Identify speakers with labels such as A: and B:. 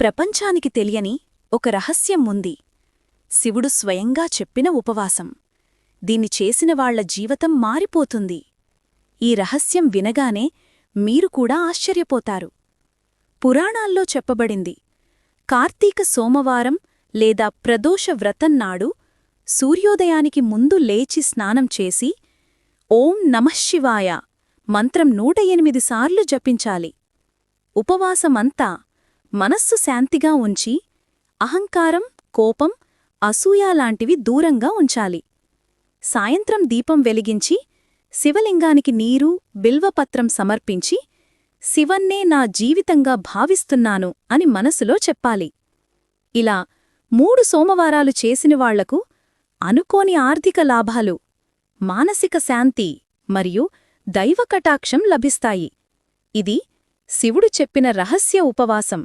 A: ప్రపంచానికి తెలియని ఒక రహస్యం ఉంది. శివుడు స్వయంగా చెప్పిన ఉపవాసం. దీన్ని చేసినవాళ్ల జీవితం మారిపోతుంది. ఈ రహస్యం వినగానే మీరు కూడా ఆశ్చర్యపోతారు. పురాణాల్లో చెప్పబడింది, కార్తీక సోమవారం లేదా ప్రదోష వ్రతంనాడు సూర్యోదయానికి ముందు లేచి స్నానం చేసి ఓం నమఃశివాయ మంత్రం 108 సార్లు జపించాలి. ఉపవాసమంతా మనస్సు శాంతిగా ఉంచి అహంకారం, కోపం, అసూయాలాంటివి దూరంగా ఉంచాలి. సాయంత్రం దీపం వెలిగించి శివలింగానికి నీరు, బిల్వపత్రం సమర్పించి శివన్నే నా జీవితంగా భావిస్తున్నాను అని మనసులో చెప్పాలి. ఇలా 3 సోమవారాలు చేసినవాళ్లకు అనుకోని ఆర్థిక లాభాలు, మానసిక శాంతి మరియు దైవకటాక్షం లభిస్తాయి. ఇది శివుడు చెప్పిన రహస్య ఉపవాసం.